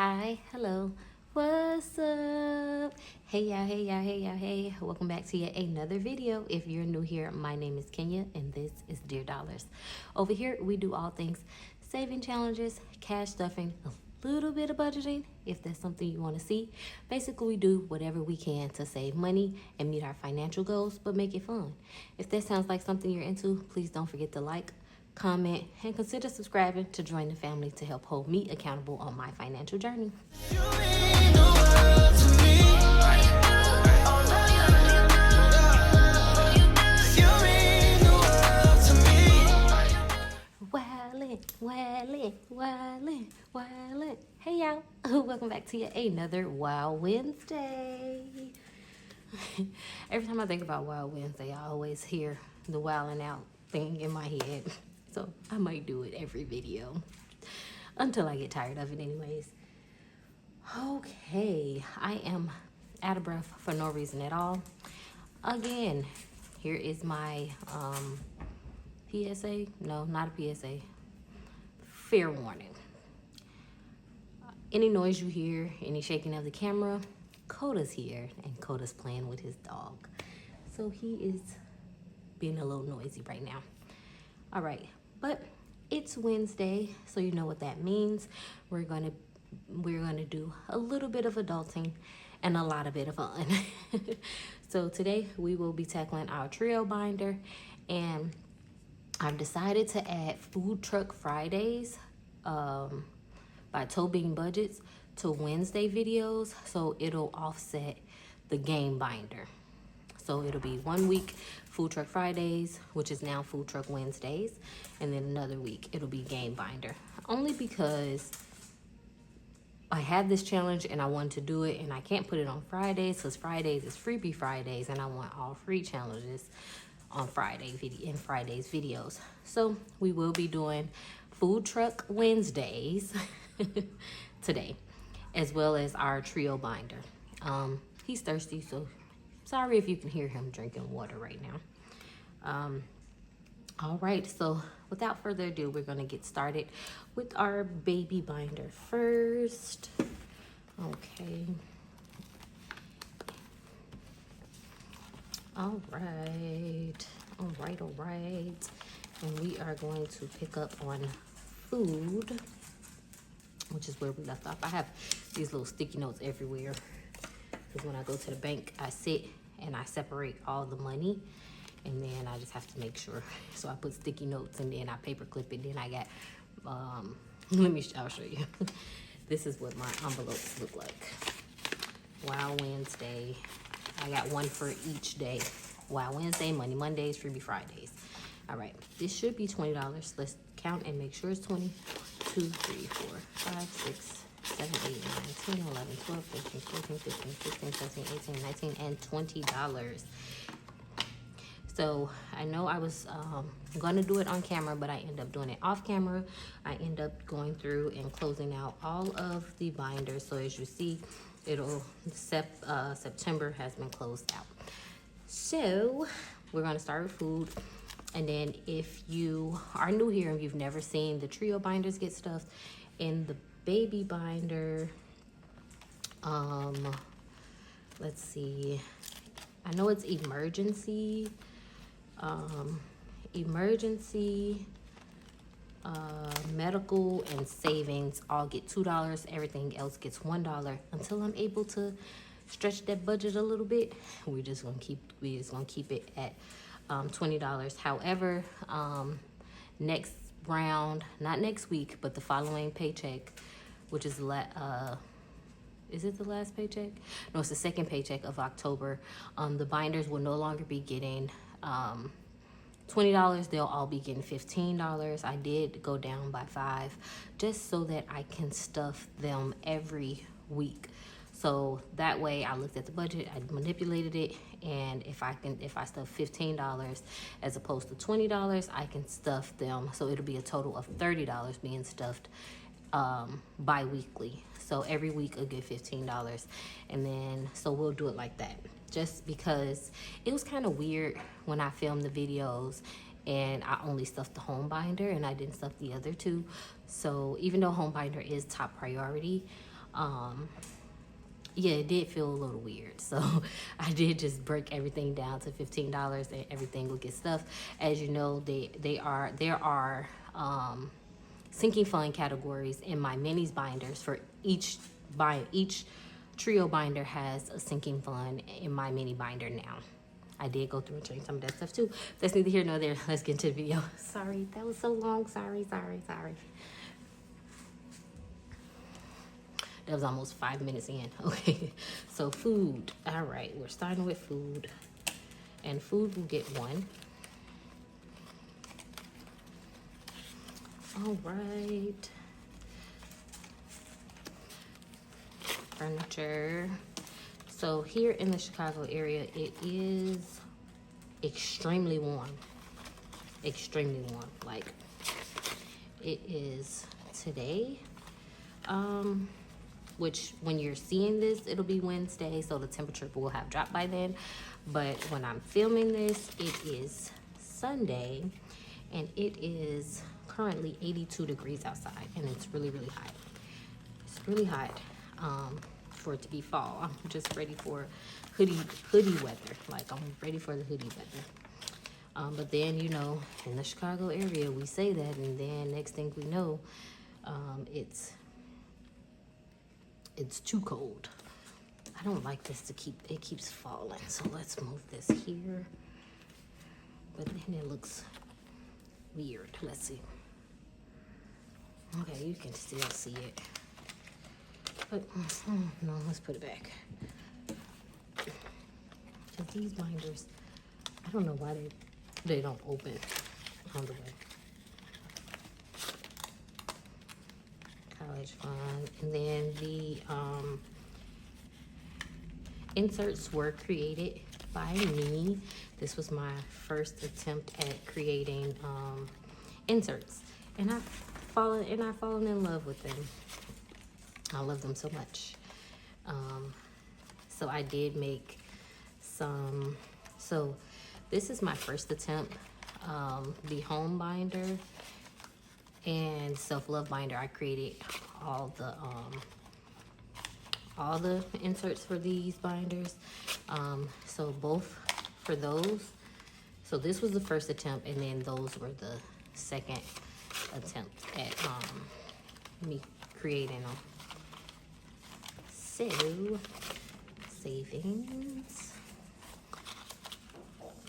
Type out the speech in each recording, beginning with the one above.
Hi, hello, what's up? Hey y'all, hey y'all, hey y'all, hey. Welcome back to yet another video. If you're new here, my name is Kenya and this is Dear Dollars. Over here, we do all things saving challenges, cash stuffing, a little bit of budgeting, if that's something you want to see. Basically, we do whatever we can to save money and meet our financial goals, but make it fun. If that sounds like something you're into, please don't forget to like, comment, and consider subscribing to join the family to help hold me accountable on my financial journey. Wildin'. Hey y'all, welcome back to yet another Wild Wednesday. Every time I think about Wild Wednesday, I always hear the wildin' out thing in my head. So I might do it every video until I get tired of it anyways. Okay, I am out of breath for no reason at all. Again, here is my PSA. No, not a PSA. Fair warning. Any noise you hear, any shaking of the camera, Coda's here and Coda's playing with his dog. So he is being a little noisy right now. All right, but it's Wednesday, so you know what that means. We're gonna do a little bit of adulting and a lot of bit of fun. So today we will be tackling our trio binder, and I've decided to add Food Truck Fridays by Toebeanbudgets to Wednesday videos, so it'll offset the game binder. So it'll be 1 week Food Truck Fridays, which is now Food Truck Wednesdays, and then another week it'll be game binder. Only because I had this challenge and I wanted to do it, and I can't put it on Fridays because Fridays is freebie Fridays, and I want all free challenges on Friday's videos. So we will be doing Food Truck Wednesdays today, as well as our trio binder. He's thirsty, so sorry if you can hear him drinking water right now. All right, so without further ado, we're gonna get started with our baby binder first. Okay. All right. And we are going to pick up on food, which is where we left off. I have these little sticky notes everywhere, because when I go to the bank, I sit and I separate all the money, and then I just have to make sure. So I put sticky notes, and then I paper clip it. Then I got, I'll show you. This is what my envelopes look like. Wow Wednesday. I got one for each day. Wow Wednesday, Monday, Mondays, freebie Fridays. All right, this should be $20. Let's count and make sure it's 20. 2, 3, 4, 5, 6, 7, 8, 9, 10, 11, 12, 13, 14, 15, 16, 17, 18, 19, and $20. So I know I was gonna do it on camera, but I end up doing it off camera. I end up going through and closing out all of the binders. So as you see, September has been closed out. So we're gonna start with food. And then if you are new here and you've never seen the trio binders get stuffed, in the baby binder, let's see, I know it's emergency, medical, and savings all get $2. Everything else gets $1. Until I'm able to stretch that budget a little bit, we're just gonna keep it at $20. However, next round, not next week, but the following paycheck, which is is it the last paycheck? No, it's the second paycheck of October. The binders will no longer be getting $20. They'll all be getting $15. I did go down by 5 just so that I can stuff them every week. So that way I looked at the budget, I manipulated it, and if I stuff $15 as opposed to $20, I can stuff them. So it'll be a total of $30 being stuffed bi-weekly. So every week I'll get $15. And then, so we'll do it like that. Just because it was kind of weird when I filmed the videos and I only stuffed the home binder and I didn't stuff the other two. So even though home binder is top priority, Yeah, it did feel a little weird. So I did just break everything down to $15 and everything will get stuffed. As you know, there are sinking fund categories in my minis binders for each trio binder has a sinking fund in my mini binder now. I did go through and change some of that stuff too. That's neither here nor there. Let's get into the video. Sorry, that was so long. Sorry. That was almost 5 minutes in. Okay, so food. All right, we're starting with food. And food will get one. All right. Furniture. So here in the Chicago area, it is extremely warm. Extremely warm. Like, it is today. Which when you're seeing this, it'll be Wednesday, so the temperature will have dropped by then. But when I'm filming this, it is Sunday, and it is currently 82 degrees outside, and it's really, really hot. It's really hot for it to be fall. I'm just ready for hoodie weather. Like, I'm ready for the hoodie weather. But then, you know, in the Chicago area, we say that, and then next thing we know, it's too cold. I don't like this it keeps falling. So let's move this here. But then it looks weird. Let's see. Okay, you can still see it. But no, let's put it back. Because these binders, I don't know why they don't open on the way. College fund. And then the inserts were created by me. This was my first attempt at creating inserts, and I've fallen in love with them. I love them so much. So I did make some. So this is my first attempt. The home binder and self-love binder, I created all the inserts for these binders. So both for those. So this was the first attempt, and then those were the second attempt at me creating them. So savings,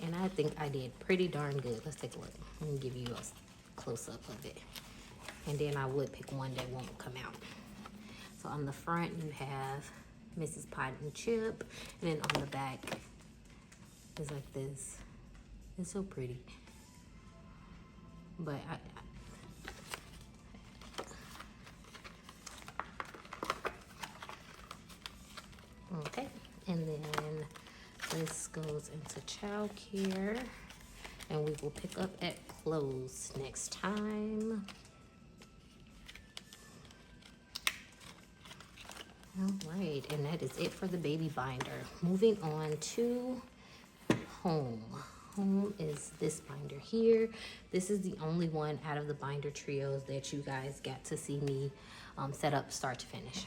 and I think I did pretty darn good. Let's take a look. Let me give you a close-up of it, and then I would pick one that won't come out. So on the front you have Mrs. Pot and Chip, and then on the back is like this. It's so pretty, but okay, and then this goes into child care, and we will pick up at close next time. All right, and that is it for the baby binder. Moving on to home. Home is this binder here. This is the only one out of the binder trios that you guys got to see me set up start to finish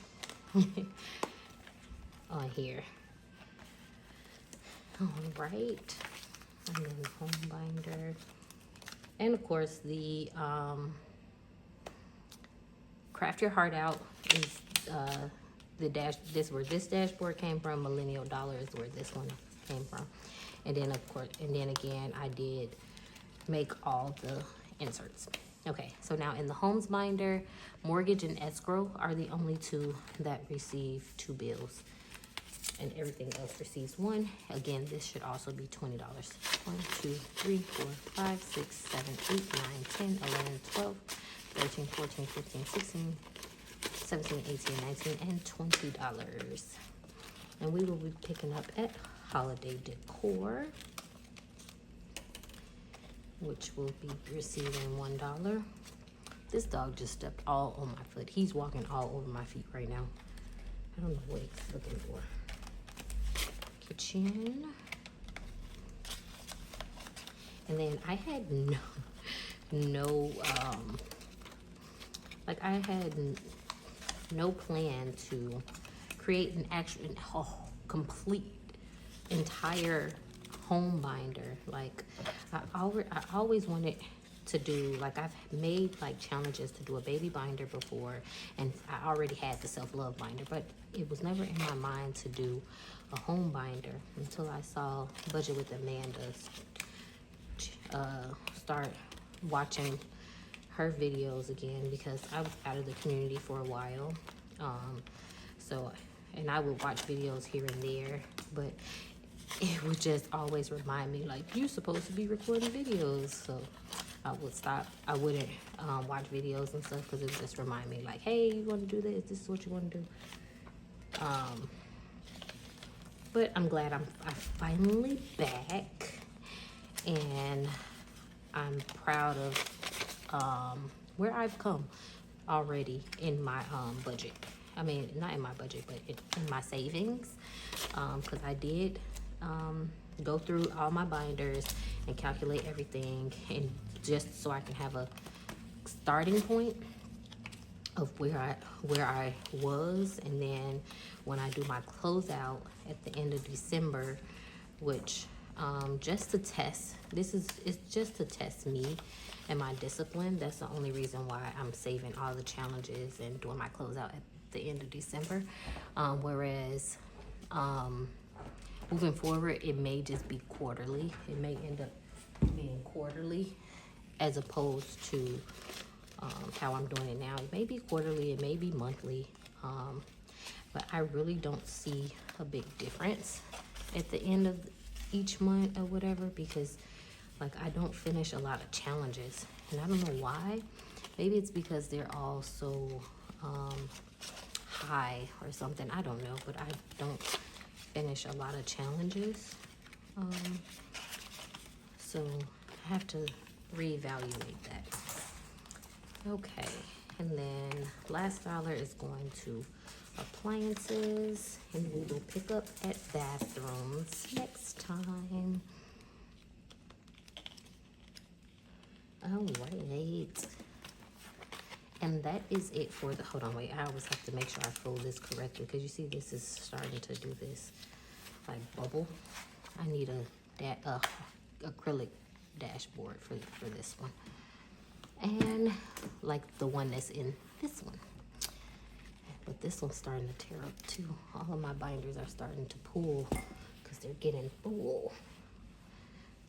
on here. All right, and then home binder, and of course the Craft Your Heart Out is where this dashboard came from. Millennial Dollar is where this one came from. And then of course, and then again, I did make all the inserts. Okay, so now in the homes binder, mortgage and escrow are the only two that receive 2 bills, and everything else receives 1. Again, this should also be $20. 1, 2, 3, 4, 5, 6, 7, 8, 9, 10, 11, 12, 13, 14, 15, 16, 17, 18, 19, and $20. And we will be picking up at Holiday Decor, which will be receiving $1. This dog just stepped all on my foot. He's walking all over my feet right now. I don't know what he's looking for. Kitchen. And then I had no plan to create an actual complete entire home binder. Like I always wanted to do, like I've made like challenges to do a baby binder before, and I already had the self-love binder, but it was never in my mind to do a home binder until I saw Budget with Amanda start watching her videos again, because I was out of the community for a while. And I would watch videos here and there, but it would just always remind me, like, you're supposed to be recording videos. So I would stop. I wouldn't watch videos and stuff, because it would just remind me, like, hey, you want to do this? This is what you want to do. But I'm glad I'm finally back, and I'm proud of where I've come already in my budget. I mean, not in my budget, but in my savings, because I did go through all my binders and calculate everything, and just so I can have a starting point of where I was. And then when I do my closeout at the end of December, which just to test, it's just to test me and my discipline. That's the only reason why I'm saving all the challenges and doing my closeout at the end of December. Whereas moving forward, it may just be quarterly. It may end up being quarterly as opposed to how I'm doing it now. It may be quarterly, it may be monthly, but I really don't see a big difference at the end of each month or whatever, because like I don't finish a lot of challenges, and I don't know why. Maybe it's because they're all so high or something. I don't know, but I don't finish a lot of challenges. So I have to reevaluate that. Okay, and then last dollar is going to appliances, and we will pick up at bathrooms next time. All right. And that is it for the, hold on, wait, I always have to make sure I fold this correctly, because you see this is starting to do this like bubble. I need a acrylic dashboard for this one, and like the one that's in this one. But this one's starting to tear up too. All of my binders are starting to pull because they're getting full,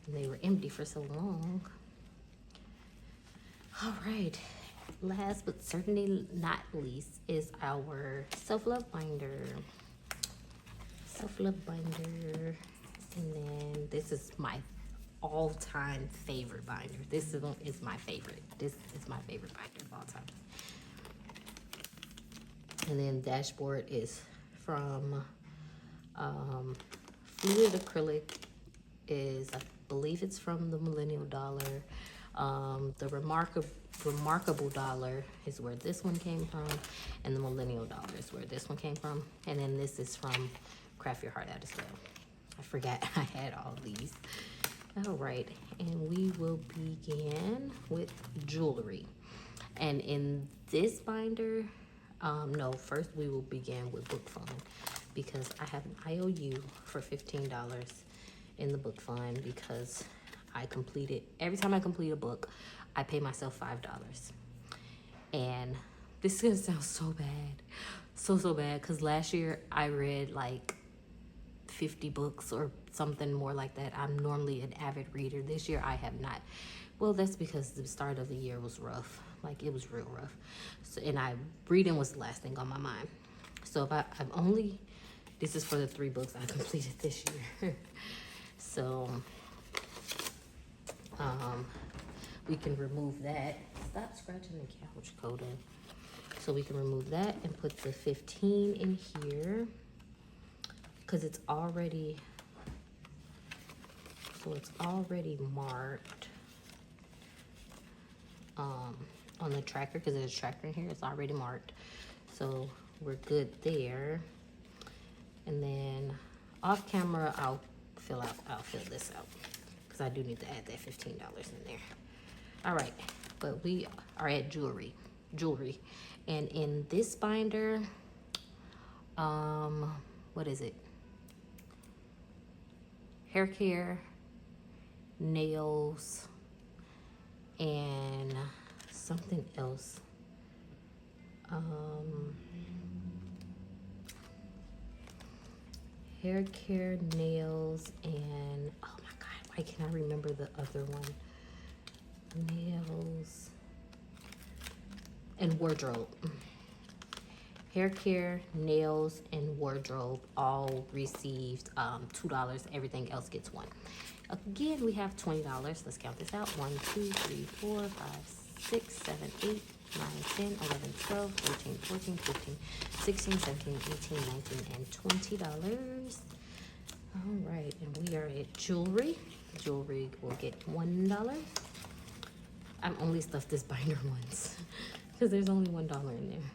and they were empty for so long. All right, last but certainly not least is our self-love binder. Self-love binder, and then this is my all-time favorite binder. This is my favorite. This is my favorite binder of all time. And then dashboard is from Fluid Acrylic. I believe it's from the Millennial dollar. The Remarkable dollar is where this one came from, and the Millennial dollar is where this one came from. And then this is from Kraftyourheartout as well. I forgot I had all these. All right, and we will begin with jewelry. And in this binder, no, first we will begin with book fund, because I have an IOU for $15 in the book fund, because every time I complete a book, I pay myself $5. And this is gonna sound so bad, so bad, because last year I read like 50 books or something more like that. I'm normally an avid reader. This year I have not. Well, that's because the start of the year was rough. Like, it was real rough. So, and reading was the last thing on my mind. So this is for the 3 books I completed this year. So, we can remove that. Stop scratching the couch, Coda. So we can remove that and put the 15 in here, because it's already marked on the tracker, because there's a tracker in here. It's already marked, so we're good there. And then off camera, I'll fill this out, because I do need to add that $15 in there. All right, but we are at jewelry, And in this binder, what is it? Hair care, nails, and something else. Hair care, nails, and oh my god, why can't I remember the other one? Nails and wardrobe. Hair care, nails, and wardrobe all received $2. Everything else gets $1. Again, we have $20. Let's count this out. 1, 2, 3, 4, 5, 6, 7, 8, 9, 10, 11, 12, 13, 14, 15, 16, 17, 18, 19, and $20. All right, and we are at jewelry. Jewelry will get $1. I've only stuffed this binder once because there's only $1 in there.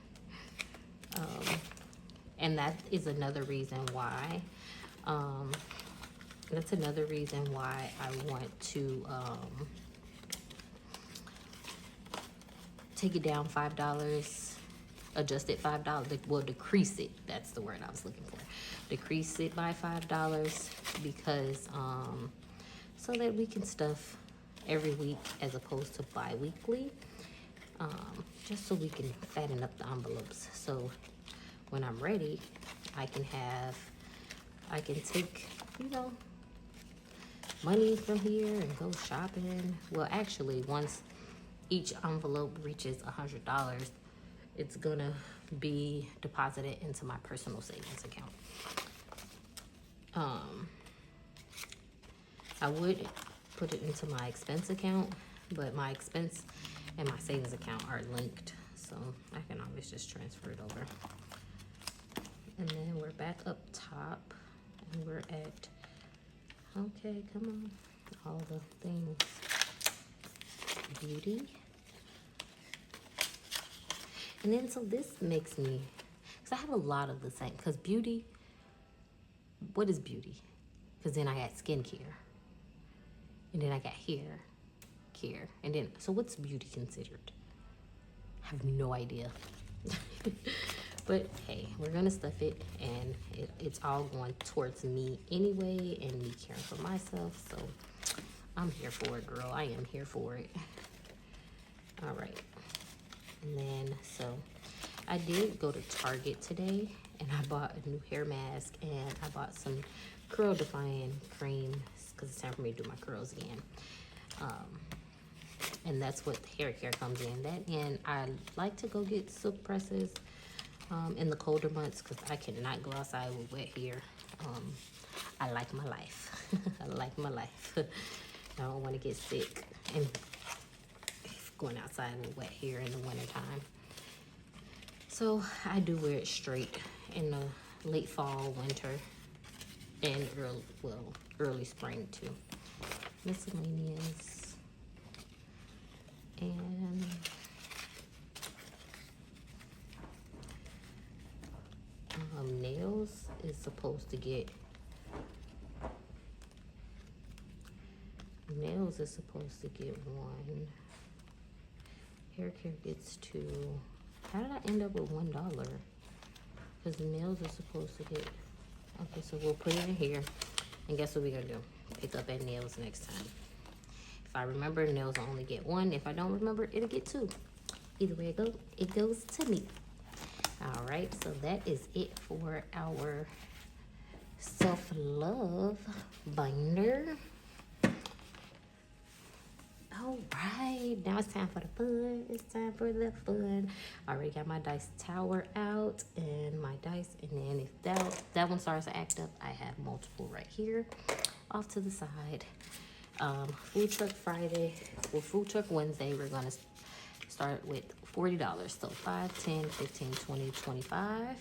And that is another reason why, that's another reason why I want to take it down $5, adjust it $5, well, decrease it, that's the word I was looking for. Decrease it by $5 because, so that we can stuff every week as opposed to bi-weekly. Just so we can fatten up the envelopes. So when I'm ready, I can take, you know, money from here and go shopping. Well, actually, once each envelope reaches $100, it's gonna be deposited into my personal savings account. I would put it into my expense account, but my expense and my savings account are linked, so I can always just transfer it over. And then we're back up top, and we're at, okay, come on, all the things. Beauty. And then, so this makes me, because I have a lot of the same, because beauty, what is beauty? Because then I got skincare, and then I got hair care, and then, so what's beauty considered? I have no idea. But hey, we're gonna stuff it, and it's all going towards me anyway, and me caring for myself, so I'm here for it, girl. I am here for it. All right. And then, so I did go to Target today, and I bought a new hair mask, and I bought some curl defying cream because it's time for me to do my curls again. And that's what the hair care comes in. That, and I like to go get silk presses in the colder months because I cannot go outside with wet hair. I like my life. I like my life. I don't want to get sick and going outside with wet hair in the wintertime. So I do wear it straight in the late fall, winter, and early spring too. Miscellaneous. And nails is supposed to get, nails is supposed to get 1. Hair care gets 2. How did I end up with $1? Because nails are supposed to get, okay, so we'll put it in here. And guess what we're gonna do? Pick up at nails next time. If I remember, nails will only get 1. If I don't remember, it'll get 2. Either way it goes to me. All right, so that is it for our self-love binder. All right, now it's time for the fun. It's time for the fun. I already got my dice tower out and my dice, and then if that one starts to act up, I have multiple right here off to the side. Food truck Friday, well, food truck Wednesday, we're gonna start with $40. So 5, 10, 15, 20, 25,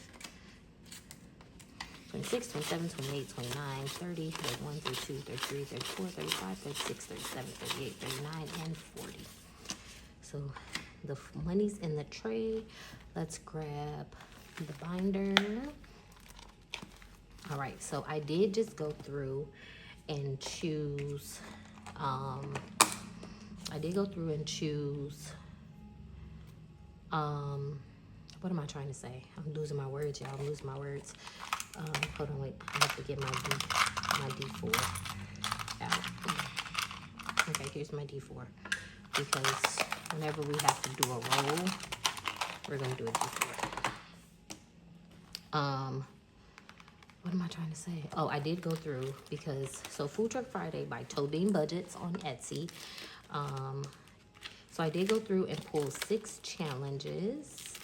26, 27, 28, 29, 30, 31, 32, 33, 34, 35, 36, 37, 38, 39, and 40. So the money's in the tray. Let's grab the binder. All right, so I did just go through and choose, what am I trying to say? I'm losing my words, y'all. I'm losing my words. Hold on, wait. I have to get my D4 out. Okay, here's my D4. Because whenever we have to do a roll, we're going to do a D4. What am I trying to say? Oh, I did go through because, so Food Truck Friday by Toebeanbudgets on Etsy. So I did go through and pull 6 challenges.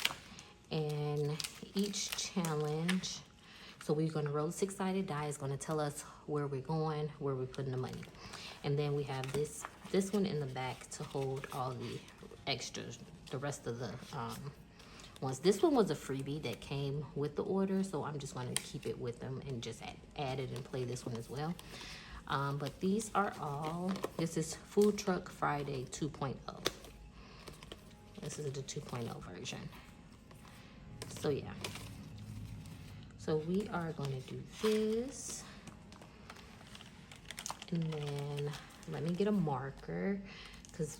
And each challenge, so we're going to roll a 6-sided die. It's going to tell us where we're going, where we're putting the money. And then we have this one in the back to hold all the extras, the rest of the ones. This one was a freebie that came with the order, so I'm just going to keep it with them and just add it and play this one as well. But these are all, this is Food Truck Friday 2.0. This is the 2.0 version. So yeah. So we are going to do this. And then let me get a marker, because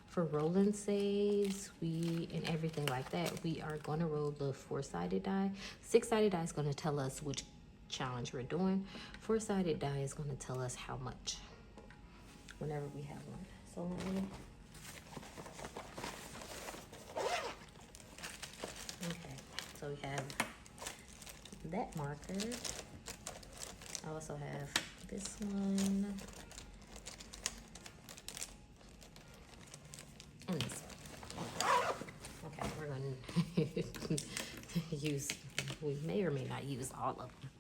for rolling saves, and everything like that, we are going to roll the 4-sided die. 6-sided die is going to tell us which challenge we're doing. 4-sided die is going to tell us how much whenever we have one. So let me, okay, so we have that marker. I also have this one and this one. Okay, we're going to use, we may or may not use all of them.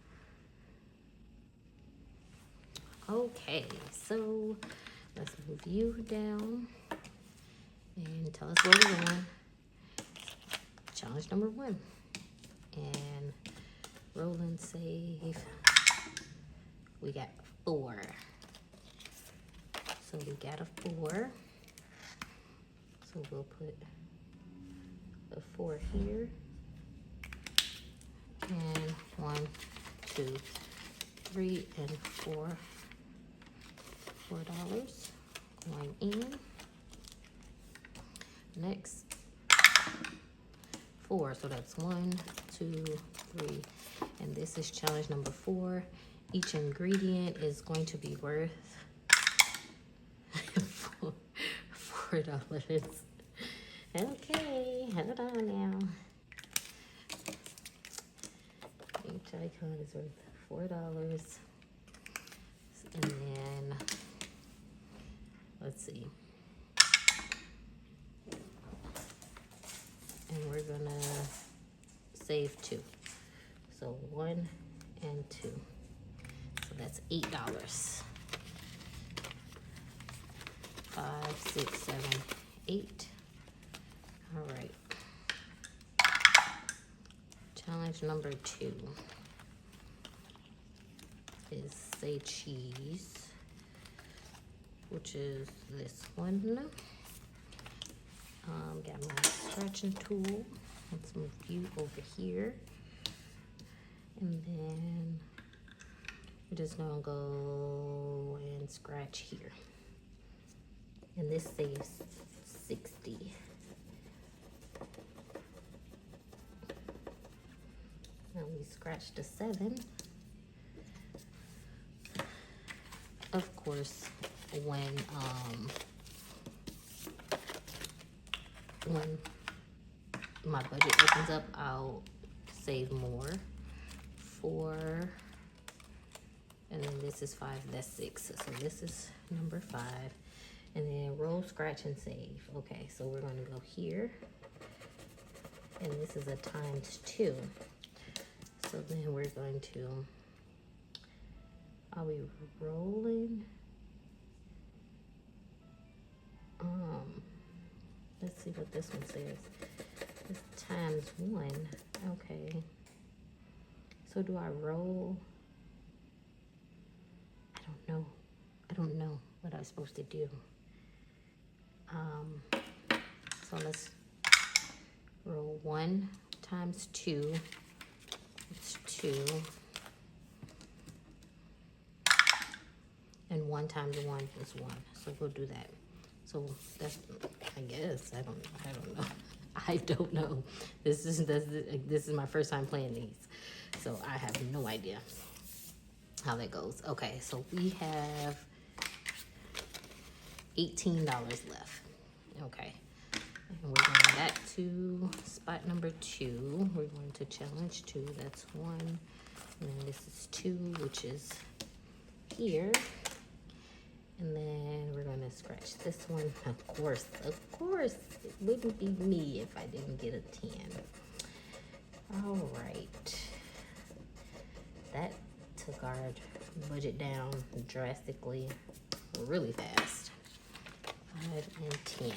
Okay, so let's move you down and tell us where we're going. Challenge number 1. And roll and save. We got 4. So we got a 4. So we'll put a 4 here. And 1, 2, 3, and 4. $4 going in. Next, 4. So that's 1, 2, 3, and this is challenge number 4. Each ingredient is going to be worth $4. Okay, hold on now. Each icon is worth $4. And then, let's see. And we're gonna save 2. So 1 and 2. So that's $8. 5, 6, 7, 8. All right. Challenge number 2 is say cheese, which is this one. Got my scratching tool. Let's move you over here. And then we're just gonna go and scratch here. And this saves 60. Now we scratched a 7. Of course, when my budget opens up, I'll save more. 4, and then this is 5, that's 6. So this is number 5. And then roll, scratch, and save. Okay, so we're gonna go here. And this is a ×2. So then we're going to, are we rolling? Let's see what this one says. It's ×1. Okay. So do I roll? I don't know what I'm supposed to do. So let's roll 1 × 2. It's 2. And 1 × 1 is 1. So we'll do that. So that's, I guess, I don't know. I don't know. This is my first time playing these, so I have no idea how that goes. Okay, so we have $18 left. Okay, and we're going back to spot number 2. We're going to challenge 2. That's 1, and then this is 2, which is here. And then we're gonna scratch this one. Of course, it wouldn't be me if I didn't get a 10. All right, that took our budget down drastically, really fast. 5 and 10.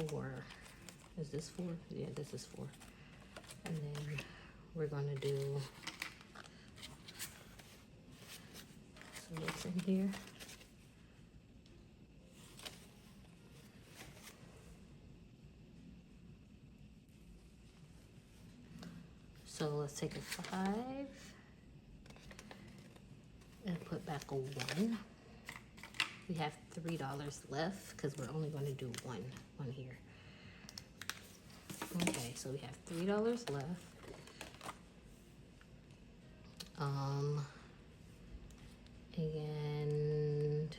4. Is this 4? Yeah, this is 4. And then we're gonna do. So what's in here? So let's take a 5 and put back a 1. We have $3 left because we're only going to do one here. Okay, so we have $3 left. And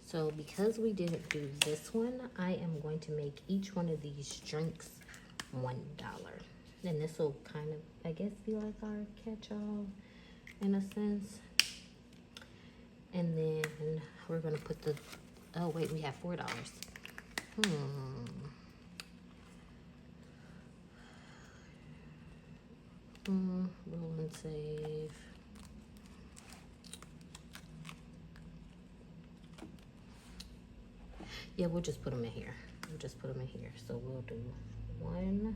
so because we didn't do this one, I am going to make each one of these drinks $1. And this will kind of, I guess, be like our catch-all in a sense. And then we're gonna put the, oh wait, we have $4. Roll and save. Yeah, we'll just put them in here. So we'll do 1,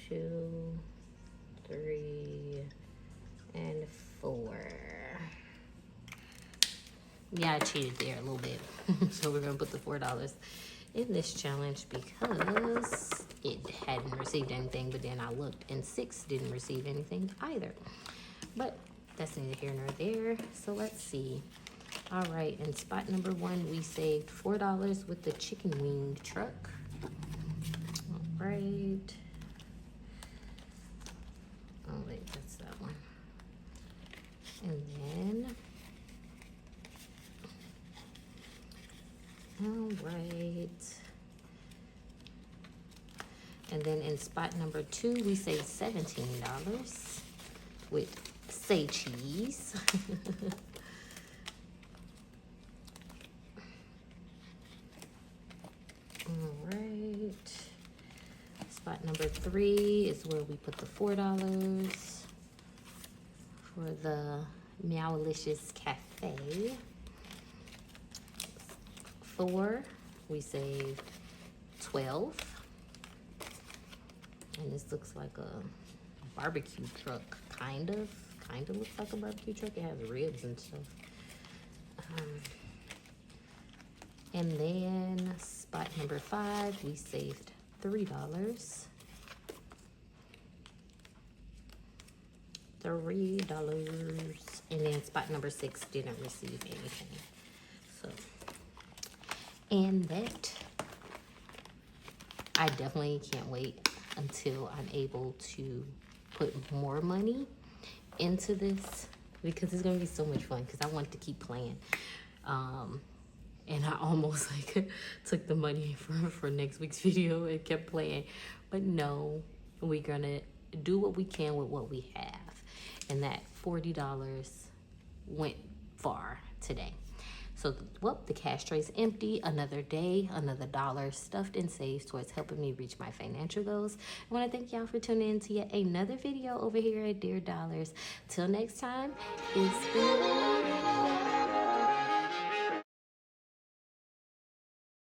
2, 3, and 4. Yeah, I cheated there a little bit. So we're gonna put the $4 in this challenge because it hadn't received anything, but then I looked and 6 didn't receive anything either. But that's neither here nor there. So let's see. All right, in spot number 1, we saved $4 with the chicken wing truck. All right. Oh wait, that's that one. And then, all right. And then in spot number 2, we saved $17 with say cheese. All right. Spot number 3 is where we put the $4 for the Meowlicious Cafe. 4, we saved 12. And this looks like a barbecue truck, kind of looks like a barbecue truck. It has ribs and stuff. And then spot number 5, we saved $3. And then spot number 6 didn't receive anything. So, and that, I definitely can't wait until I'm able to put more money into this, because it's gonna be so much fun, because I want to keep playing. And I almost like took the money for next week's video and kept playing. But no, we're gonna do what we can with what we have. And that $40 went far today. So, well, the cash tray is empty. Another day, another dollar stuffed and saved towards helping me reach my financial goals. I want to thank y'all for tuning in to yet another video over here at Dear Dollars. Till next time, it's been